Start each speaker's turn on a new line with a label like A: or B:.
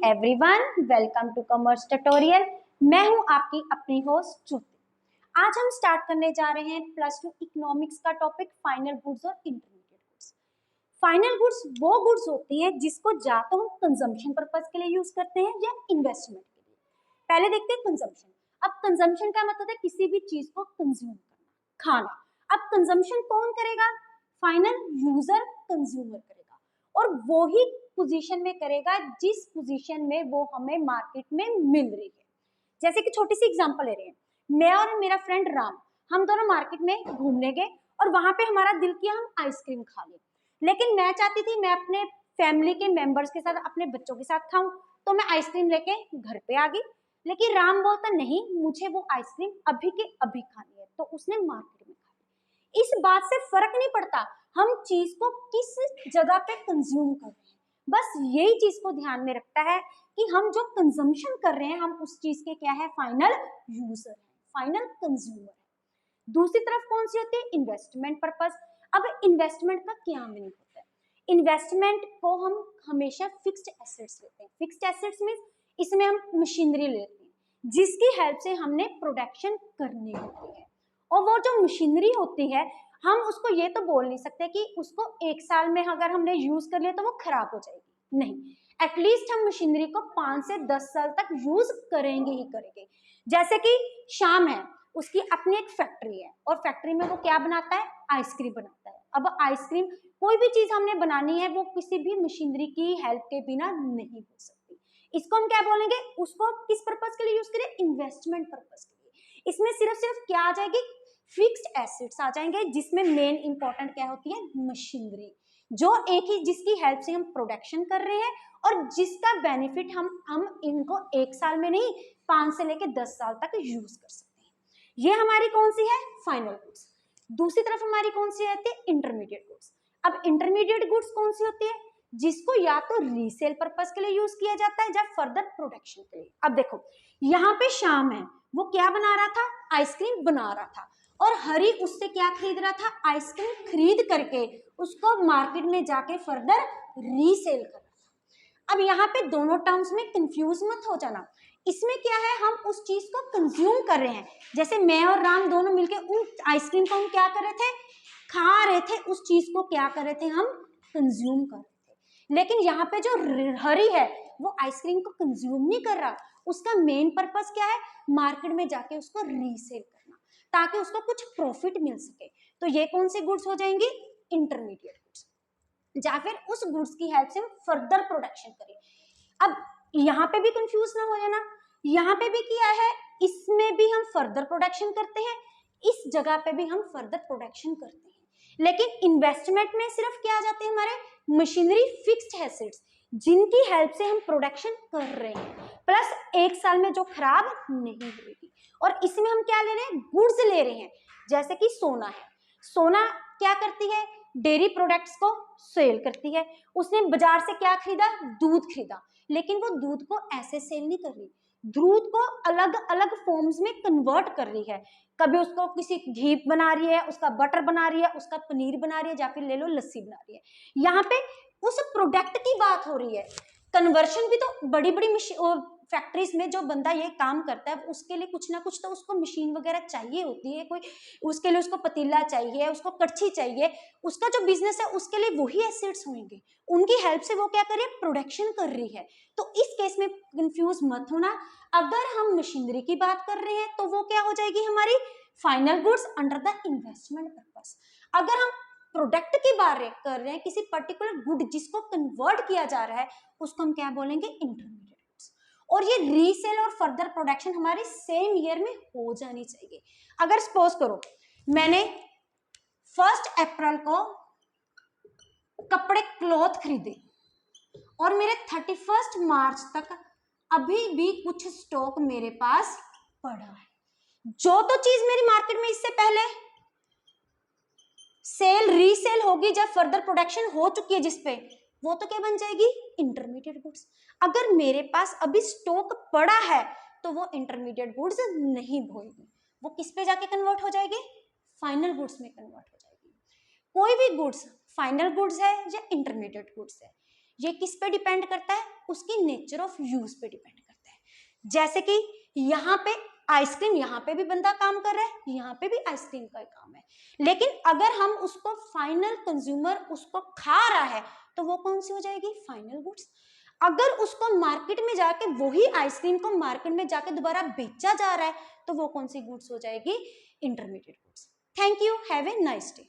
A: Everyone, welcome to commerce tutorial. मैं हूं आपकी अपनी होस्ट ज्योति। आज हम स्टार्ट करने जा रहे हैं +2 इकोनॉमिक्स का टॉपिक फाइनल गुड्स और इंटरमीडिएट गुड्स। फाइनल गुड्स वो गुड्स होती हैं जिसको या तो हम कंजम्पशन पर्पस के लिए यूज करते हैं या इन्वेस्टमेंट के लिए। पहले देखते हैं कंजम्पशन। अब कंजम्पशन का मतलब है किसी भी चीज को कंज्यूम करना, खाना। अब कंजम्पशन कौन करेगा? फाइनल यूजर कंज्यूमर करेगा, और वो ही पोजीशन में करेगा जिस पोजीशन में वो हमें मार्केट में मिल रही है। जैसे कि छोटी सी एग्जांपल ले रहे हैं, मैं और मेरा फ्रेंड राम, हम दोनों मार्केट में घूमने गए और वहां पे हमारा दिल किया हम आइसक्रीम खा लें। लेकिन मैं चाहती थी मैं अपने फैमिली के मेंबर्स के साथ, अपने बच्चों के साथ खाऊं, तो मैं आइसक्रीम लेके घर पे आ गई। लेकिन राम बोलता नहीं, मुझे वो आइसक्रीम अभी के अभी खानी है, तो उसने मार्केट में खा ली। इस बात से फर्क नहीं पड़ता हम चीज को किस जगह पे कंज्यूम कर रहे हैं, बस यही चीज को ध्यान में रखता है कि हम जो कंजम्पशन कर रहे हैं हम उस चीज के क्या है, फाइनल यूजर है, फाइनल कंज्यूमर है। दूसरी तरफ कौन सी होती है? Investment purpose. अब इन्वेस्टमेंट का क्या मीनिंग होता है? इन्वेस्टमेंट को हम हमेशा फिक्स्ड एसेट्स लेते हैं। फिक्स्ड एसेट्स मीन इसमें हम मशीनरी लेते हैं जिसकी हेल्प से हमने प्रोडक्शन करनी होती है, और वो जो मशीनरी होती है हम उसको ये तो बोल नहीं सकते कि उसको 1 साल में अगर हमने यूज कर लिया तो वो खराब हो जाएगी, नहीं। एटलीस्ट हम मशीनरी को 5 से 10 साल तक यूज करेंगे ही करेंगे। जैसे कि शाम है, उसकी अपनी एक फैक्ट्री है और फैक्ट्री में वो क्या बनाता है? आइसक्रीम बनाता है। अब आइसक्रीम कोई भी चीज हमने बनानी है वो किसी भी मशीनरी की हेल्प के बिना नहीं हो सकती। इसको हम क्या बोलेंगे? उसको किस पर्पज के लिए यूज करें? इन्वेस्टमेंट पर्पज के लिए। इसमें सिर्फ क्या आ जाएगी? फिक्स्ड एसेट्स आ जाएंगे, जिसमें मेन इंपॉर्टेंट क्या होती है? मशीनरी, जो एक ही जिसकी हेल्प से हम प्रोडक्शन कर रहे हैं और जिसका बेनिफिट हम इनको 1 साल में नहीं 5 से लेके 10 साल तक यूज कर सकते हैं। ये हमारी कौन सी है? Final goods. दूसरी तरफ हमारी कौन सी आती है? Intermediate goods. अब इंटरमीडिएट गुड्स कौन सी होती है? जिसको या तो रीसेल पर्पस के लिए यूज किया जाता है या फर्दर प्रोडक्शन के लिए। अब देखो, यहाँ पे शाम है, वो क्या बना रहा था? आइसक्रीम बना रहा था, और हरी उससे क्या खरीद रहा था? आइसक्रीम खरीद करके उसको मार्केट में जाके फर्दर रीसेल कर रहा था। अब यहाँ पे दोनों टर्म्स में कंफ्यूज मत हो जाना। इसमें क्या है, हम उस चीज को कंज्यूम कर रहे हैं। जैसे मैं और राम दोनों मिलके उन आइसक्रीम को हम क्या कर रहे थे? खा रहे थे। उस चीज को क्या कर रहे थे? हम कंज्यूम कर रहे थे। लेकिन यहाँ पे जो हरी है वो आइसक्रीम को कंज्यूम नहीं कर रहा, उसका मेन पर्पस क्या है? मार्केट में जाके उसको रीसेल करना, ताकि उसको कुछ प्रॉफिट मिल सके। तो ये कौन सी गुड्स हो जाएंगी? इंटरमीडिएट गुड्स, या फिर उस गुड्स की हेल्प से हम फर्दर प्रोडक्शन करें। अब यहाँ पे भी कंफ्यूज ना हो जाना, यहाँ पे भी किया है, इसमें भी हम फर्दर प्रोडक्शन करते हैं, इस जगह पे भी हम फर्दर प्रोडक्शन करते हैं। लेकिन इन्वेस्टमेंट में सिर्फ क्या आ जाते हैं हमारे? मशीनरी, फिक्स्ड एसेट्स, जिनकी हेल्प से हम प्रोडक्शन कर रहे हैं, प्लस 1 साल में जो खराब नहीं होगी। और इसमें हम क्या ले रहे हैं? गुड्स ले रहे हैं। जैसे कि सोना है, सोना क्या करती है? डेयरी प्रोडक्ट्स को सेल करती है। उसने बाजार से क्या खरीदा? दूध खरीदा, लेकिन वो दूध को ऐसे सेल नहीं कर रही, दूध को अलग अलग फॉर्म्स में कन्वर्ट कर रही है। कभी उसको किसी घी बना रही है, उसका बटर बना रही है, उसका पनीर बना रही है, या फिर ले लो लस्सी बना रही है। यहाँ पे उस प्रोडक्ट की बात हो रही है। कन्वर्शन भी तो बड़ी बड़ी फैक्ट्रीज में जो बंदा ये काम करता है उसके लिए कुछ ना कुछ तो उसको मशीन वगैरह चाहिए होती है, कोई उसके लिए उसको पतीला चाहिए, उसको कड़छी चाहिए। उसका जो बिजनेस है उसके लिए वही एसेट्स होंगे, उनकी हेल्प से वो क्या कर रही है? प्रोडक्शन कर रही है। तो इस केस में कंफ्यूज मत होना। अगर हम मशीनरी की बात कर रहे हैं तो वो क्या हो जाएगी? हमारी final goods under the investment purpose. अगर हम प्रोडक्ट की बात कर रहे हैं, किसी पर्टिकुलर गुड जिसको कन्वर्ट किया जा रहा है, उसको हम क्या बोलेंगे? Intermediate goods. और ये रीसेल और फर्दर प्रोडक्शन हमारे सेम ईयर में हो जानी चाहिए। अगर सपोज करो मैंने 1 अप्रैल को कपड़े क्लॉथ खरीदे और मेरे 31 मार्च तक अभी भी कुछ स्टॉक मेरे पास पड़ा है, जो तो चीज मेरी मार्केट में इससे पहले सेल रीसेल होगी, जब फर्दर प्रोडक्शन हो चुकी है जिसपे, वो तो क्या बन जाएगी? Intermediate goods. अगर मेरे पास अभी स्टॉक पड़ा है तो वो इंटरमीडिएट गुड्स नहीं होगी, वो किस पे जाके कन्वर्ट हो जाएगी? फाइनल गुड्स में कन्वर्ट हो जाएगी। कोई भी गुड्स फाइनल गुड्स है या इंटरमीडिएट गुड्स है, ये किस पे डिपेंड करता है? उसकी नेचर ऑफ यूज पे डिपेंड करता है। जैसे कि यहाँ पे आइसक्रीम, यहाँ पे भी बंदा काम कर रहा है, यहाँ पे भी आइसक्रीम का काम है, लेकिन अगर हम उसको फाइनल कंज्यूमर उसको खा रहा है तो वो कौन सी हो जाएगी? Final goods. अगर उसको मार्केट में जाके वही आइसक्रीम को मार्केट में जाके दोबारा बेचा जा रहा है तो वो कौन सी गुड्स हो जाएगी? Intermediate goods. Thank you, have a nice day.